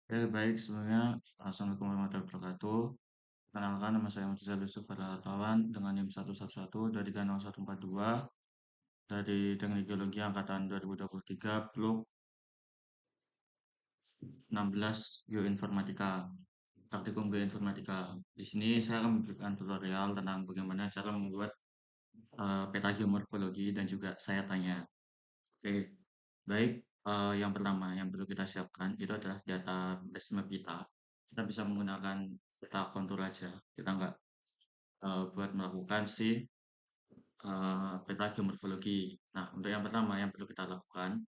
Oke, baik sebelumnya Assalamualaikum warahmatullahi wabarakatuh. Perkenalkan nama saya Murtazal Yusuf Farhatawan dengan NIM 111 dari Ganong 142 dari Teknik Geologi Angkatan 2023 Blok 16 Bioinformatika, Praktikum Bioinformatika. Di sini saya akan memberikan tutorial tentang bagaimana cara membuat peta geomorfologi dan juga saya tanya. Oke, baik. Yang pertama yang perlu kita siapkan itu adalah data base map kita. Kita bisa menggunakan peta kontur aja. Kita nggak buat melakukan si peta geomorfologi. Nah, untuk yang pertama yang perlu kita lakukan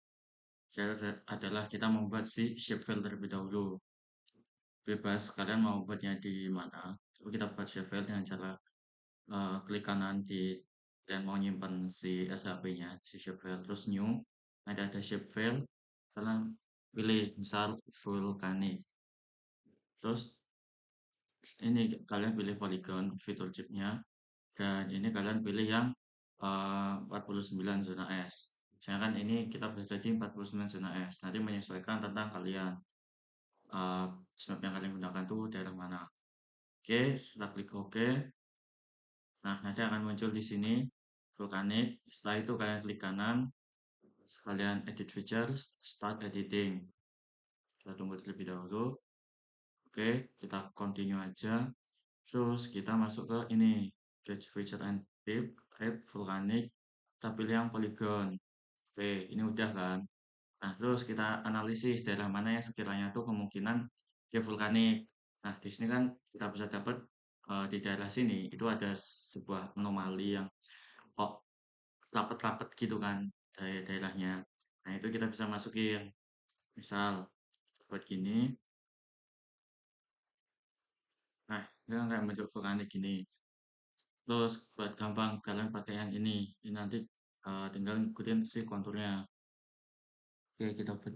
adalah kita membuat si shapefile terlebih dahulu. Bebas kalian mau buatnya di mana. Coba kita buat shapefile dengan cara klik kanan di dan mau nyimpan si SHP-nya, si shapefile, terus new, nanti ada shapefile, kalian pilih misal vulkanik, terus ini kalian pilih polygon fitur chipnya, dan ini kalian pilih yang 49 zona S. Misalnya kan ini kita berada di 49 zona S, nanti menyesuaikan tentang kalian uh, map yang kalian gunakan tuh daerah mana. Oke, setelah klik OK, nah nanti akan muncul di sini vulkanik. Setelah itu kalian klik kanan, sekalian edit features, start editing. Kita tunggu terlebih dahulu. Oke, kita continue aja. Terus kita masuk ke ini, get feature and type vulkanik. Kita pilih yang polygon. Oke, ini udah kan. Nah, terus kita analisis daerah mana yang sekiranya tuh kemungkinan dia vulkanik. Nah, di sini kan kita bisa dapat di daerah sini itu ada sebuah anomali yang kok rapet-rapet gitu kan daerahnya. Nah, itu kita bisa masukin. Misal buat gini. Nah, itu kan kayak bentuk vulkanik gini. Terus buat gampang kalian pakai yang ini. Ini nanti tinggal ngikutin si konturnya. Oke, kita buat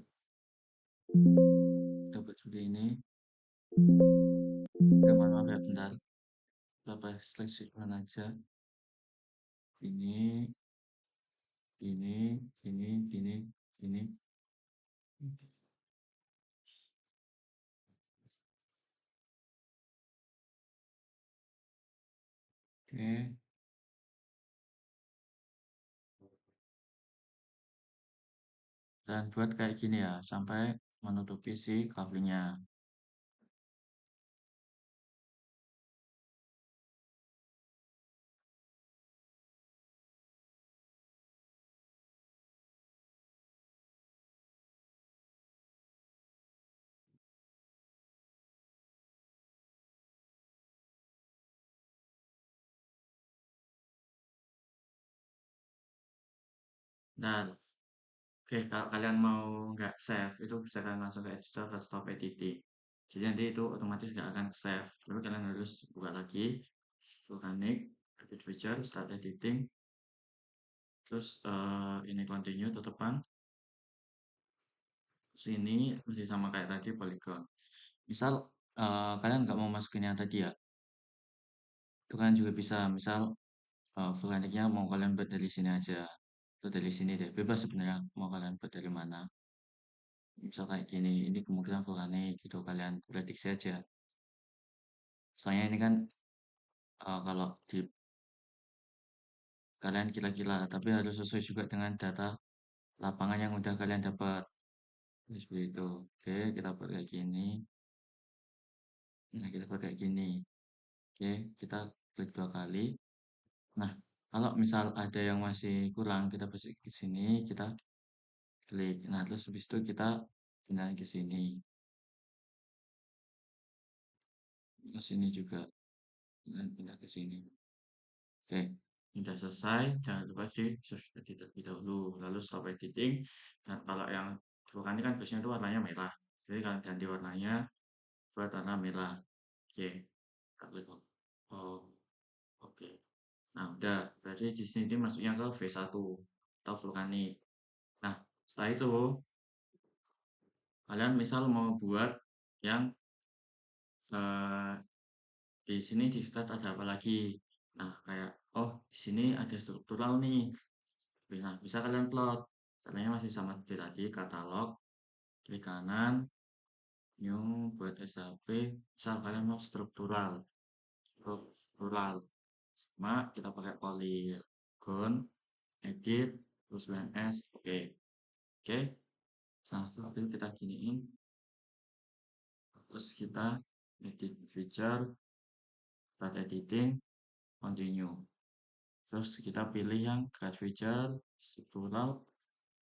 seperti ini. Udah manual ya bentar. Kita pakai slash shifran aja. Ini, ini, ini, ini, ini. Oke. Dan buat kayak gini ya, sampai menutupi si couplingnya. Dan oke, kalau kalian mau nggak save, itu bisa kalian langsung ke editor ke stop editing. Jadi nanti itu otomatis nggak akan save. Tapi kalian harus buka lagi, vulkanik, edit feature, start editing, terus ini continue, tutupan. Sini masih sama kayak tadi polygon. Misal kalian nggak mau masukin yang tadi ya, itu kan juga bisa. Misal vulkaniknya mau kalian buat dari sini aja, atau dari sini deh. Bebas sebenarnya mau kalian buat dari mana. Misal kayak gini, ini kemungkinan vulkanik gitu kalian prediksi aja. Soalnya ini kan kalau di kalian gila-gila, tapi harus sesuai juga dengan data lapangan yang udah kalian dapat. Jadi seperti itu. Oke, kita buat kayak gini. Nah, kita buat kayak gini. Oke, kita klik 2 kali. Nah, kalau misal ada yang masih kurang, kita bisa ke sini, kita klik. Nah, terus habis itu kita pindahin ke sini. Ke sini juga. Dan pindah ke sini. Oke, sudah selesai. Jangan lupa di subscribe terlebih dahulu. Lalu stop editing. Dan kalau yang vulkanik kan biasanya itu warnanya merah. Jadi kalian ganti warnanya buat warna merah. Oke, kita klik. Oh, oke. Nah, udah. Berarti di sini masuknya ke V1 atau vulkanik. Nah, setelah itu kalian misal mau buat yang eh, di sini di start ada apa lagi. Nah, kayak oh di sini ada struktural nih. Nah, bisa kalian plot. Caranya masih sama seperti tadi, katalog, klik kanan, new buat SHP, misal kalian mau struktural, sama kita pakai polygon, edit, terus BNS, oke, oke, nah setelah itu kita giniin, terus kita edit feature, start editing, continue, terus kita pilih yang create feature, struktural,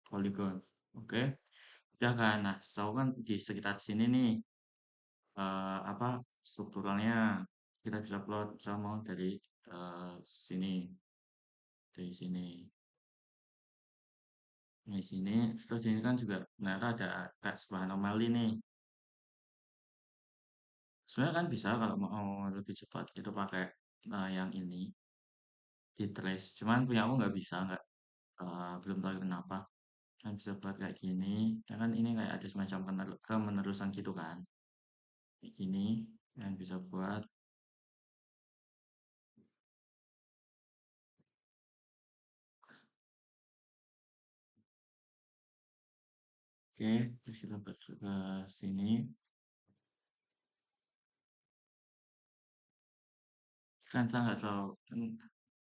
polygon, oke, udah kan, nah setahu kan di sekitar sini nih, apa strukturalnya kita bisa plot sama dari sini, dari sini, di sini, terus ini kan juga ternyata ada kayak sebuah anomali nih. Sebenarnya kan bisa kalau mau lebih cepat itu pakai yang ini di trace. Cuman punya aku nggak bisa, nggak belum tahu kenapa. Kan bisa buat kayak gini. Ya kan ini kayak ada semacam kemenerusan gitu kan. Kayak gini. Dan bisa buat. Oke, terus kita ke sini. Kan kita nggak tahu. Kan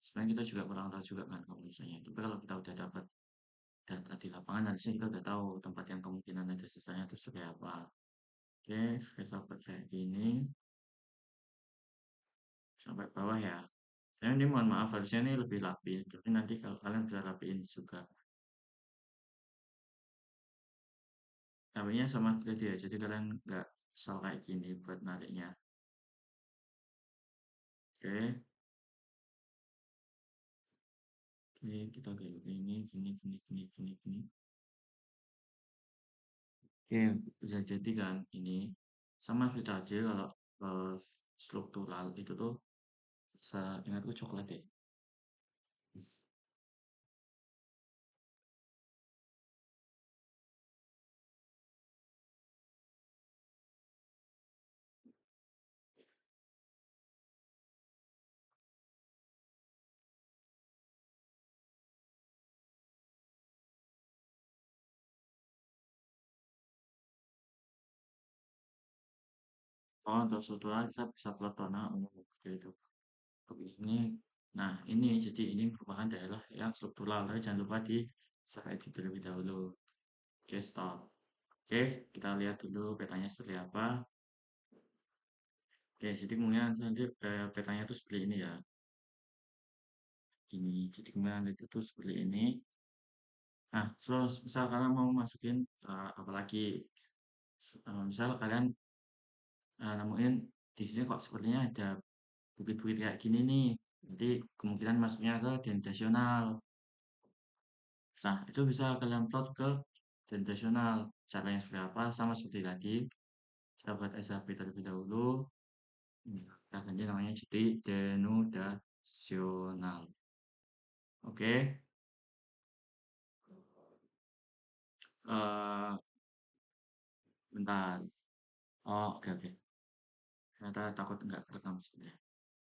sebenarnya kita juga kurang tahu juga kan kalau misalnya. Tapi kalau kita udah dapat data di lapangan, harusnya kita udah tahu tempat yang kemungkinan ada sisanya itu seperti apa. Oke, kita buat kayak gini. Sampai bawah ya. Saya ini mohon maaf harusnya ini lebih rapi, tapi nanti kalau kalian bisa rapiin juga. Rapinya sama tadi ya, jadi kalian nggak asal kayak gini buat nariknya. Oke, oke kita kayak gini, gini, gini, gini, gini, gini. Oke, bisa jadi kan ini sama seperti tadi kalau eh, struktural itu tuh seingatku coklat ya. Oh, untuk struktural kita bisa plot warna ungu seperti itu. Oke, ini, nah ini jadi ini merupakan daerah yang struktural, tapi jangan lupa di save edit terlebih dahulu. Oke, stop. Oke, kita lihat dulu petanya seperti apa. Oke, jadi kemudian nanti petanya itu seperti ini ya. Gini, jadi kemudian itu tuh seperti ini. Nah, terus misal kalian mau masukin apalagi, misal kalian nemuin di sini kok sepertinya ada bukit-bukit kayak gini nih. Jadi kemungkinan masuknya ke dentasional. Nah, itu bisa kalian plot ke dentasional. Caranya seperti apa? Sama seperti tadi. Kita buat SHP terlebih dahulu. Kita ganti namanya jadi denudasional. Oke. eh Bentar. Oh, oke, oke. Ternyata takut nggak kerekam sebenarnya.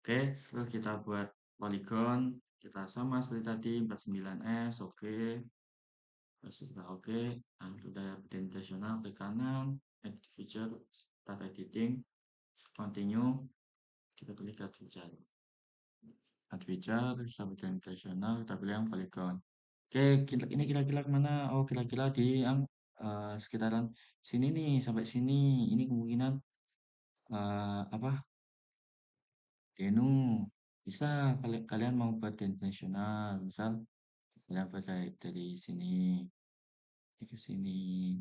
Oke, terus kita buat polygon. Kita sama seperti tadi 49S. Oke. Terus setelah oke. Nah, sudah dentasional ke kanan. Edit feature. Start editing. Continue. Kita pilih cut feature. Cut feature. Sampai dentasional. Kita pilih yang polygon. Oke, ini kira-kira kemana? Oh, kira-kira di yang sekitaran sini nih, sampai sini. Ini kemungkinan apa? Denu. Bisa kalian mau buat denu nasional, misal kalian buat dari sini ke sini,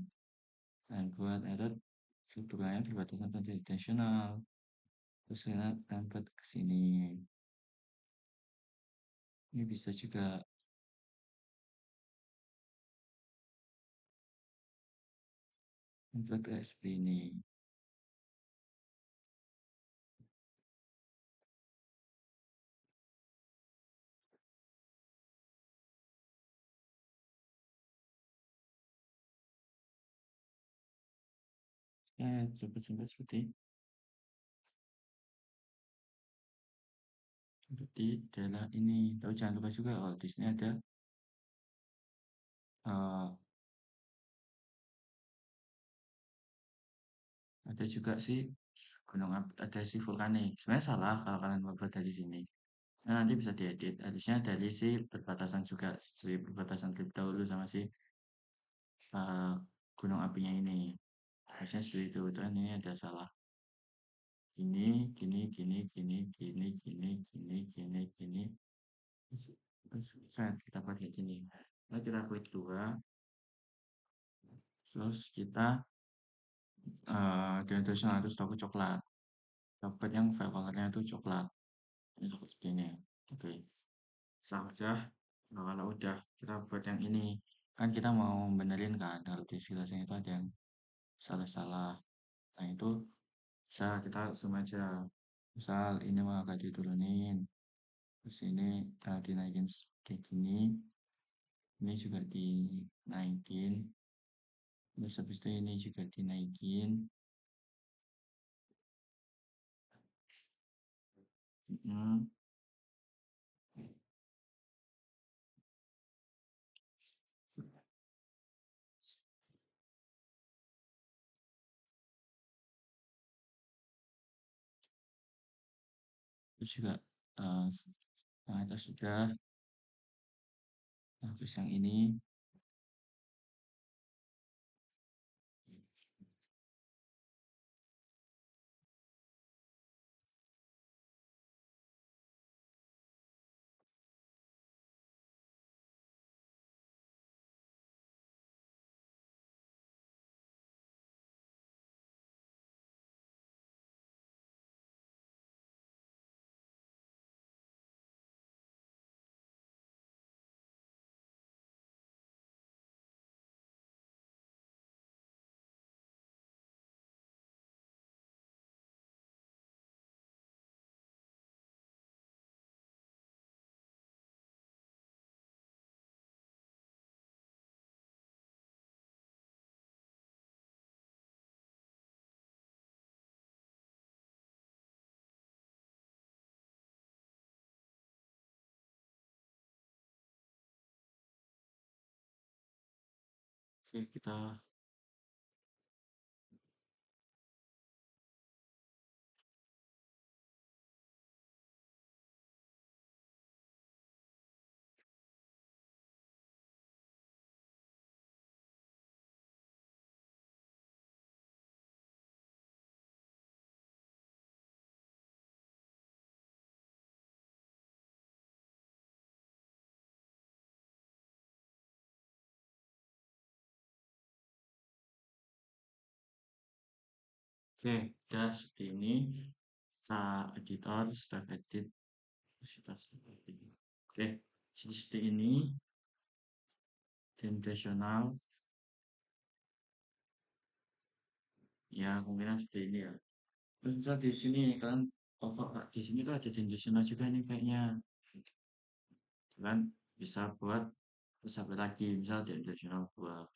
dan buat edit strukturnya perbatasan dari nasional. Terus kalian buat ke sini. Ini bisa juga membuat kayak seperti ini. Coba-coba seperti daerah ini. Lalu jangan lupa juga kalau di sini ada eh, Ada juga sih ada si vulkanik. Sebenarnya salah kalau kalian ngobrol dari sini. Nah, nanti bisa diedit. Harusnya dari si perbatasan juga, si perbatasan Trip dahulu sama si eh, gunung apinya ini. Harusnya seperti itu. Dan ini ada salah. Gini, gini, gini, gini, gini, gini, gini, gini, gini. Terus, kita pakai gini. Nah, kita klik dua. Terus kita di internasional itu toko coklat. Dapat yang file colornya itu coklat. Ini coklat seperti ini. Oke. Saja. Nah, kalau udah kita buat yang ini. Kan kita mau benerin kan. Kalau di silasinya itu ada yang salah-salah. Nah, itu bisa kita zoom aja. Misal ini mau agak diturunin. Terus ini dinaikin kayak gini. Ini juga dinaikin. Terus habis itu ini juga dinaikin. Mm, terus juga eh, yang atas sudah. Nah, terus yang ini. Oke, oke, udah seperti ini. Kita editor, start edit, terus kita start edit. Oke, seperti ini. Intentional, ya kemungkinan seperti ini ya. Terus misal di sini kan over di sini tuh ada intentional juga nih kayaknya. Kan bisa buat sampai lagi misal di intentional buat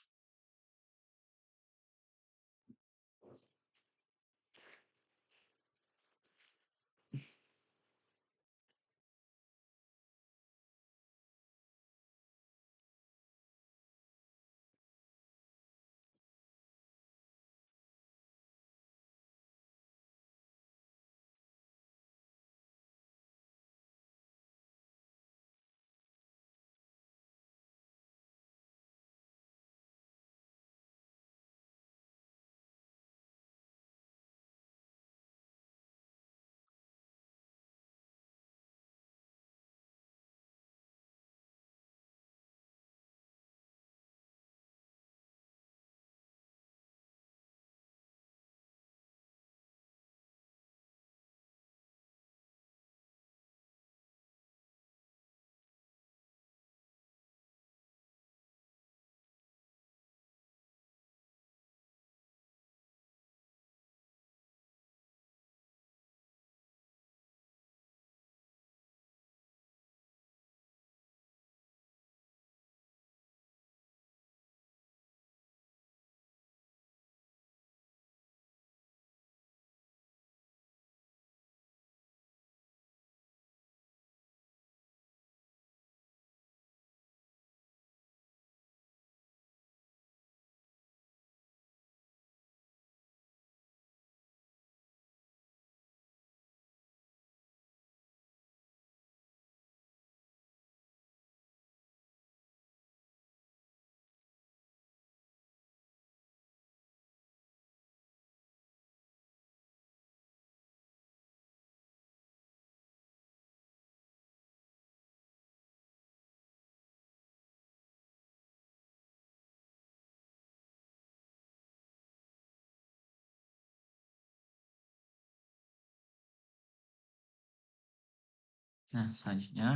Nah, selanjutnya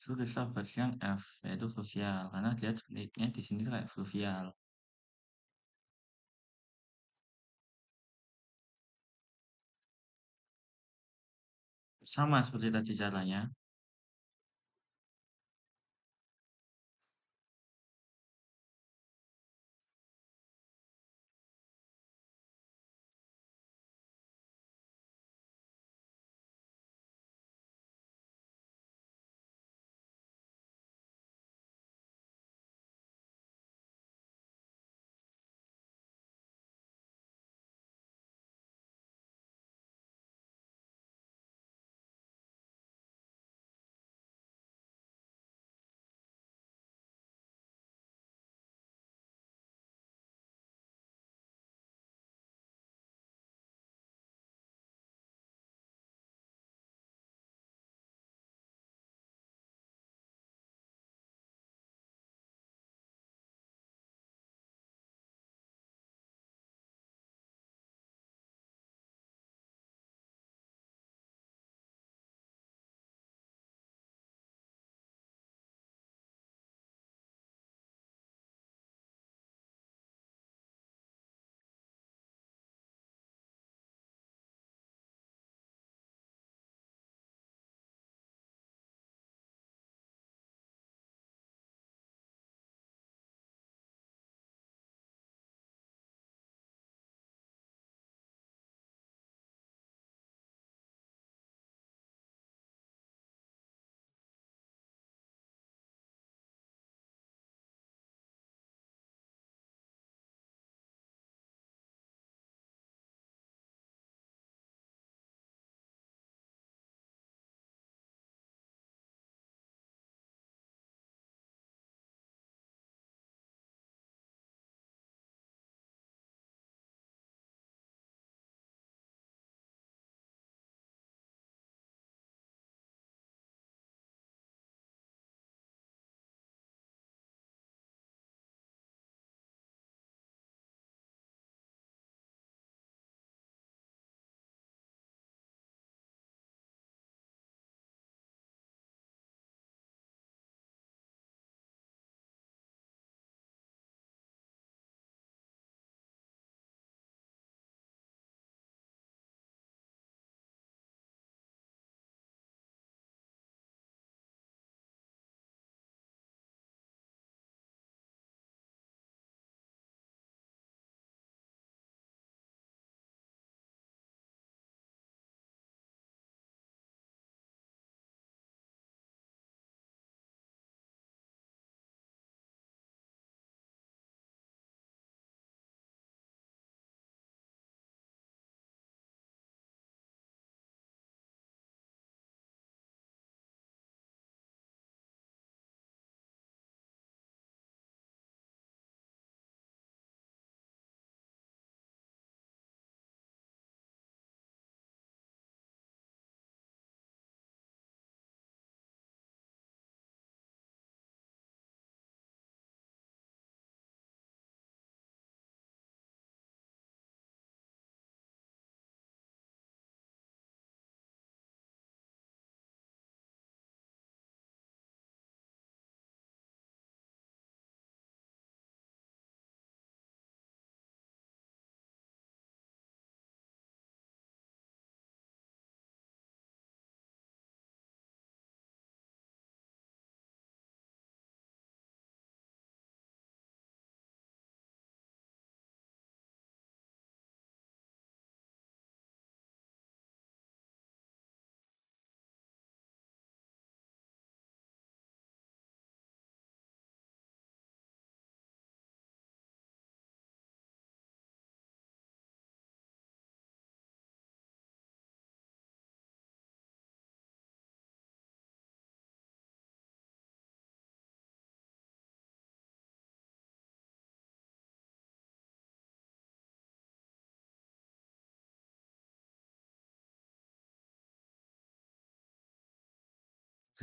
tulislah versi yang F, yaitu fluvial. Karena lihat sebenarnya di sini tuh kayak fluvial. Sama seperti tadi caranya.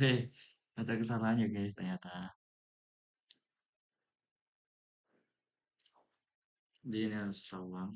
Oke, ada kesalahan ya guys ternyata. Jadi ini harus salah.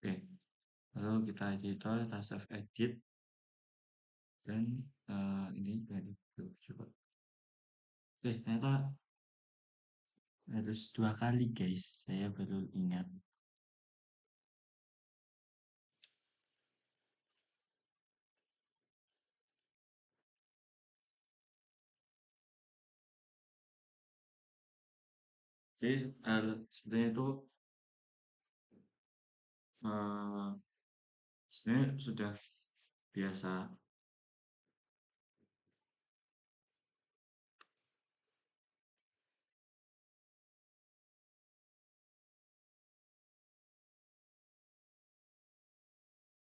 Oke, lalu kita editor, kita save edit, dan ini dari coba. Oke, ternyata harus 2 kali guys, saya baru ingat. Jadi sebenarnya itu eh, sebenarnya sudah biasa.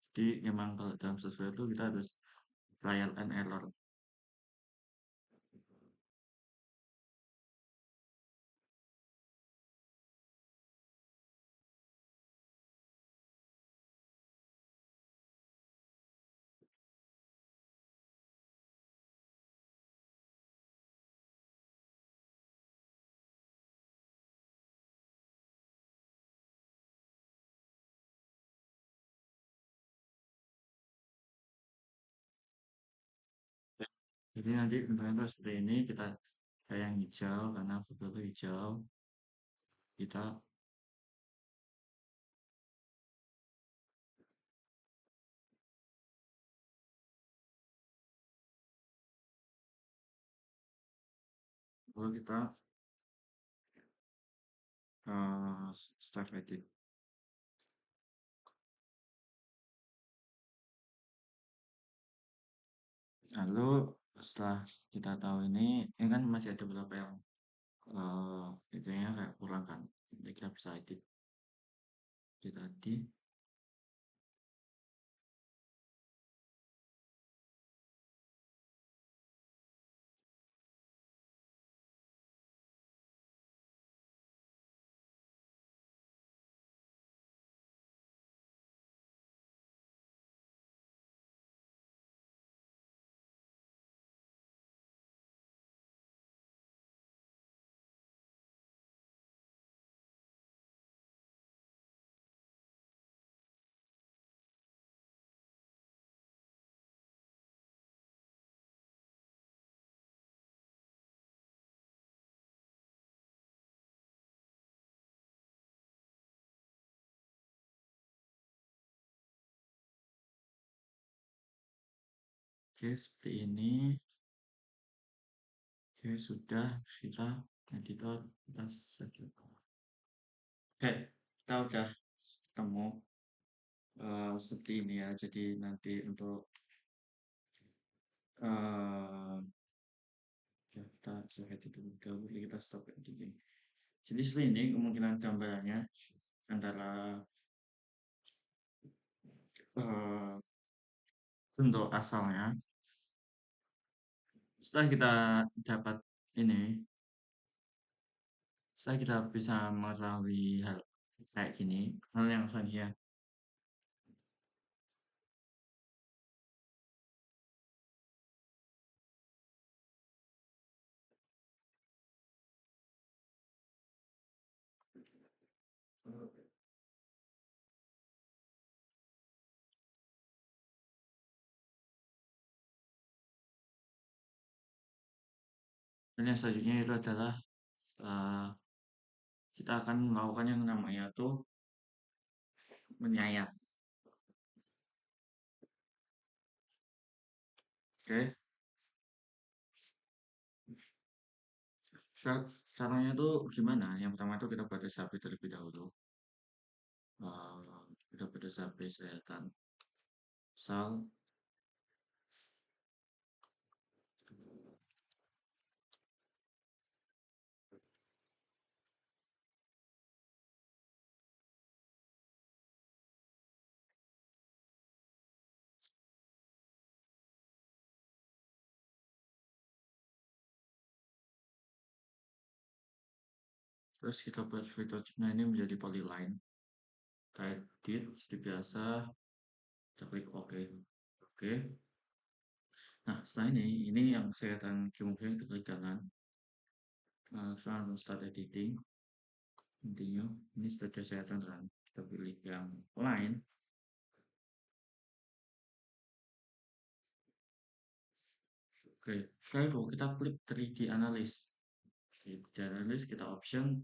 Jadi memang kalau dalam software itu kita harus trial and error. Jadi nanti bentuknya seperti ini, kita kayak yang hijau karena foto itu hijau. Kita lalu kita start edit. Lalu setelah kita tahu ini kan masih ada beberapa yang itunya kayak kurang kan. Jadi kita bisa edit tadi. Oke, seperti ini. Oke, sudah kita editor kita save. Oke, kita udah ketemu seperti ini ya. Jadi nanti untuk eh ya, kita selesai dulu dahulu, kita stop di sini. Jadi seperti ini kemungkinan gambarannya antara eh, bentuk asalnya. Setelah kita dapat ini, setelah kita bisa mengetahui hal kayak gini, hal yang selanjutnya, dan yang selanjutnya itu adalah eh, kita akan melakukan yang namanya tuh menyayat. Oke, caranya tuh gimana? Yang pertama itu kita buat SAP terlebih dahulu. Kita buat SAP sayatan sal. Terus kita buat fitur chipnya ini menjadi polyline. Kita edit seperti biasa. Kita klik OK. Oke. Nah, setelah ini yang sayatan kemudian kita klik kanan. Langsung start editing. Continue. Ini sudah kesehatan kan. Kita pilih yang line. Oke, setelah itu kita klik 3D Analyst. 3D Analyst kita option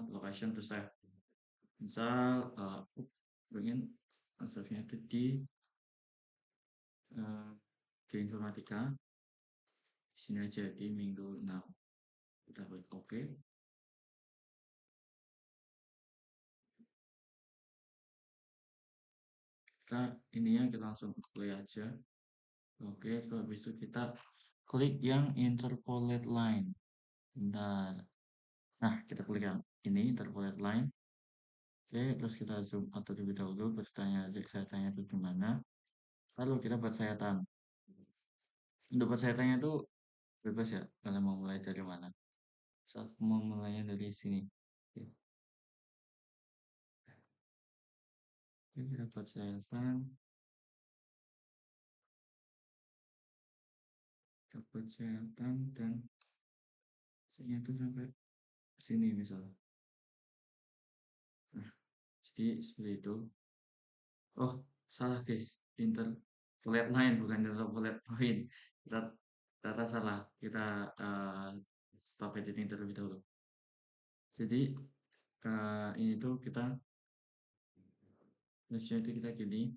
location to save. Misal, pengen save-nya itu uh, di informatika. Di sini aja di minggu 6. Kita klik OK. Kita langsung play aja. Oke, so habis itu kita klik yang interpolate line. Bentar. Nah, kita klik yang ini interpolate line. Oke, terus kita zoom atau terlebih dahulu, saya tanya itu gimana. Lalu kita buat sayatan. Untuk buat sayatannya itu bebas ya, kalian mau mulai dari mana. Saat mau mulainya dari sini. Oke, kita buat sayatan. Kita buat sayatan dan saya itu sampai sini misalnya. Nah, jadi seperti itu. Oh, salah guys. Interpolate line bukan interpolate point. Kita Data salah. Kita stop editing terlebih dahulu. Jadi ini tuh kita Nextnya itu kita gini,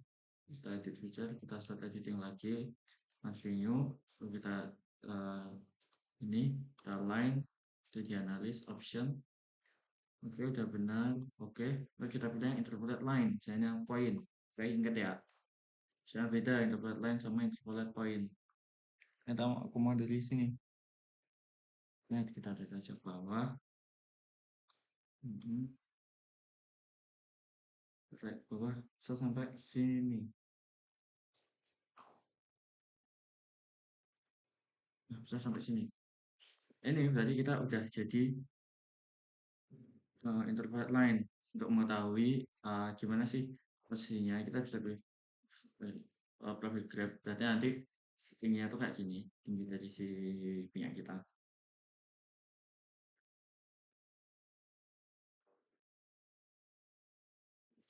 kita edit feature, kita start editing lagi, continue, so kita uh, ini kita line, itu di analis option, oke udah benar, oke, lalu kita pilih yang interpolate line, jangan yang point, baik ingat ya, jangan beda interpolate line sama interpolate point. Kita aku mau dari sini, nah kita lihat aja ke bawah, kita ke bawah, bisa sampai sini, nah, bisa sampai sini. Ini berarti kita udah jadi interpret line untuk mengetahui gimana sih posisinya kita bisa pilih profil grab berarti nanti tingginya tuh kayak gini tinggi dari si punya kita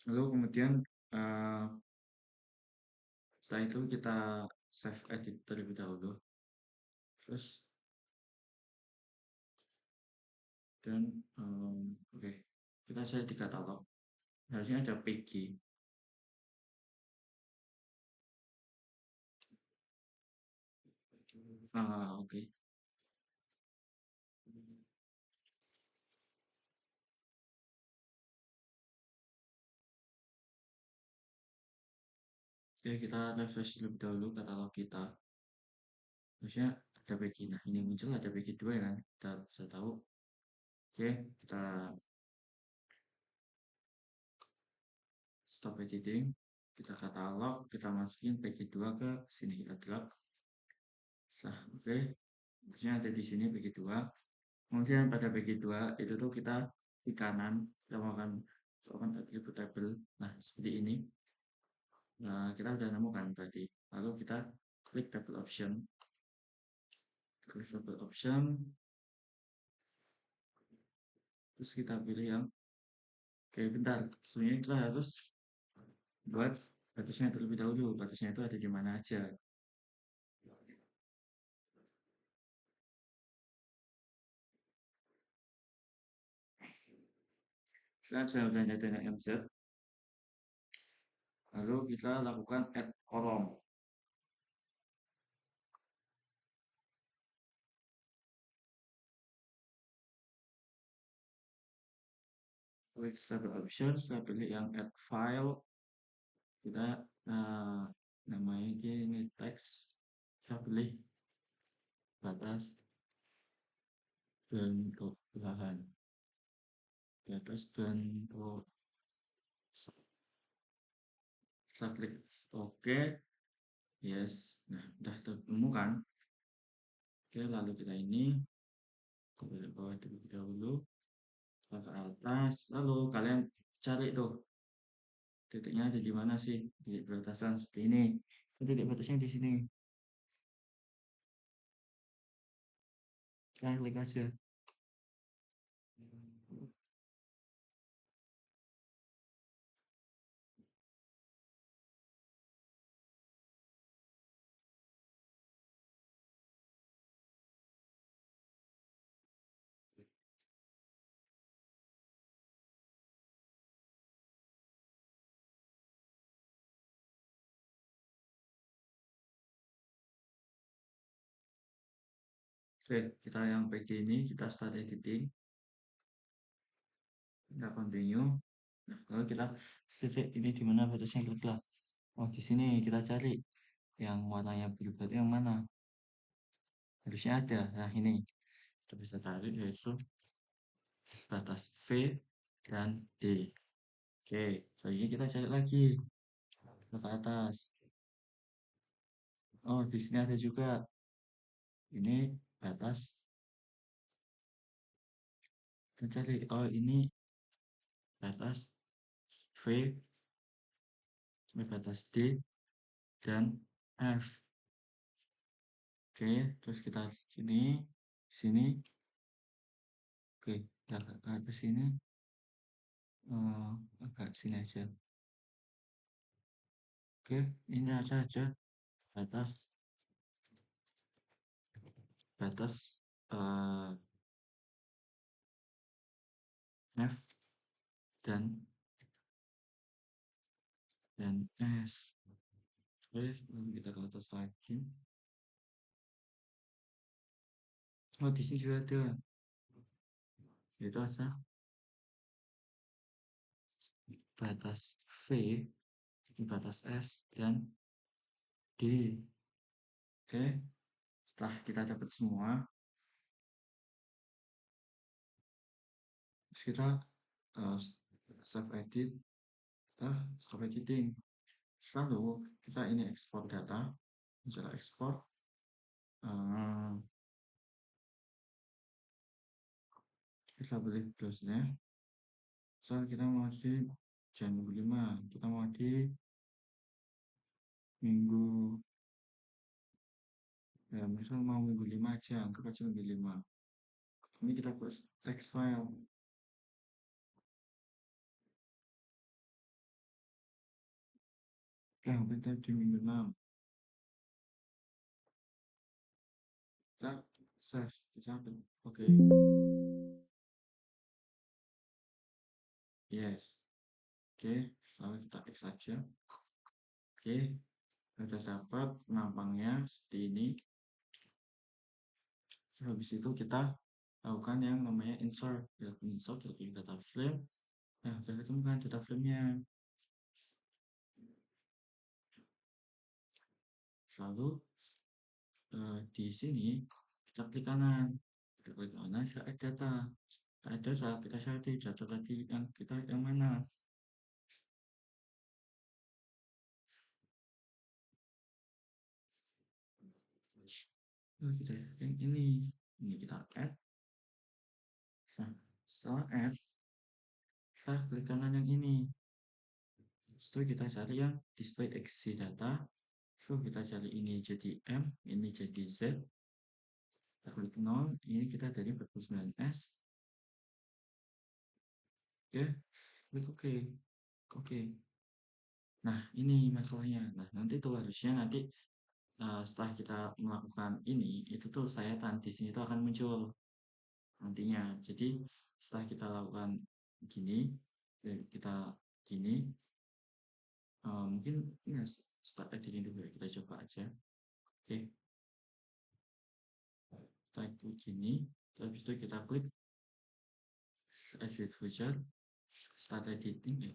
lalu kemudian uh, setelah itu kita save edit terlebih dahulu terus dan oke kita cari di katalog harusnya ada PG oke oke kita refresh terlebih dahulu katalog kita Harusnya ada PG. Nah, ini muncul ada PG 2 ya kan? Kita bisa tahu. Oke, kita stop editing. Kita katalog, kita masukin PG 2 ke sini, kita drag. Nah, oke. Harusnya ada di sini PG 2. Kemudian pada PG 2 itu tuh kita di kanan kita akan masukkan atribut table. Nah, seperti ini. Nah, kita udah nemu kan tadi. Lalu kita klik table option. Klik table option. Terus kita pilih yang oke, bentar. Sebenarnya kita harus buat batasnya terlebih dahulu. Batasnya itu ada di mana aja. Kita sudah dengan MZ. Lalu kita lakukan add kolom. Klik table option. Kita pilih yang add file. Kita namanya ini teks. Kita pilih batas bentuk belahan. Batas bentuk. Kita klik oke. Yes. Nah, udah ketemu kan? Oke, lalu kita ini ke bawah terlebih dahulu, ke atas. Lalu kalian cari tuh titiknya ada di mana sih? Titik batasan seperti ini. Titik batasnya di sini. Kalian klik aja. Oke, kita yang PG ini kita start editing. Kita continue. Nah, lalu kita titik ini di mana batasnya klik lah. Oh, di sini kita cari yang warnanya biru itu yang mana? Harusnya ada. Nah, ini kita bisa tarik yaitu batas V dan D. Oke, selanjutnya kita cari lagi ke atas. Oh, di sini ada juga. Ini batas. Kita cari. Oh, ini batas V, ini batas D dan F. Oke, terus kita sini. Oke, kita ke sini. Agak sini aja. Oke, ini aja batas F dan S. Oke, lalu kita ke atas lagi. Oh, di sini juga ada. Itu aja batas V, batas S dan D. Oke, setelah kita dapat semua, terus kita save edit, save editing. Lalu kita ini ekspor data, misalnya ekspor. Kita pilih browsernya. Misal kita mau di jam 5, kita mau di minggu, ya misal mau minggu 5 aja, anggap aja minggu 5. Ini kita buat text file. Nah, kita di minggu 6. Kita save, kita oke. Yes. Oke, lalu kita X saja. Oke, sudah dapat penampangnya seperti ini. Habis itu kita lakukan yang namanya insert. Insert ke data frame. Nah, sudah ketemukan data frame-nya. Lalu di sini kita klik kanan, kita klik kanan, kita add data. Add data, kita cari data tadi yang kita yang mana. Kita yang ini kita add. Nah, setelah add, kita klik kanan yang ini. Setelah kita cari yang display exe data, so kita cari ini jadi M, ini jadi Z, kita klik 0, ini kita dari 49S, oke, klik OK, oke. Nah, ini masalahnya. Nah, nanti tuh harusnya nanti setelah kita melakukan ini, itu tuh sayatan di sini tuh akan muncul nantinya. Jadi setelah kita lakukan gini, kita gini, mungkin ini start editing dulu ya, kita coba aja. Oke, kita klik gini, habis itu kita klik edit feature, start editing,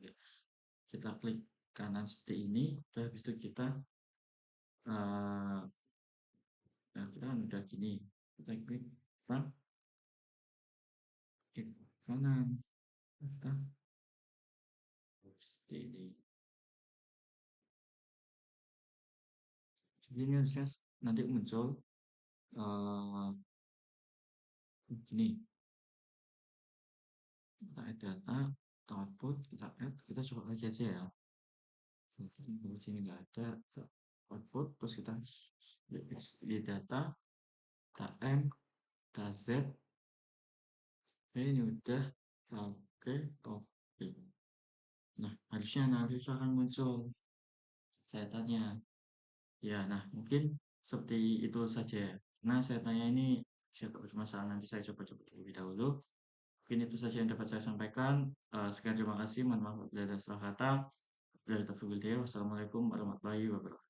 kita klik kanan seperti ini, habis itu kita nah kita kan udah gini, kita klik kanan, kita seperti ini. Jadi ini harusnya nanti muncul gini, kita add data, kita output, kita add, kita coba lagi aja ya. Di sini nggak ada, kita output, terus kita di data, kita M, kita Z, ini udah, oke, oke. Nah, harusnya nanti itu akan muncul saya tanya. Ya, nah mungkin seperti itu saja ya. Nah, saya tanya ini saya tak bermasalah, nanti saya coba-coba terlebih dahulu. Mungkin itu saja yang dapat saya sampaikan. Sekian terima kasih. Mohon maaf apabila ada salah kata. Wassalamualaikum warahmatullahi wabarakatuh.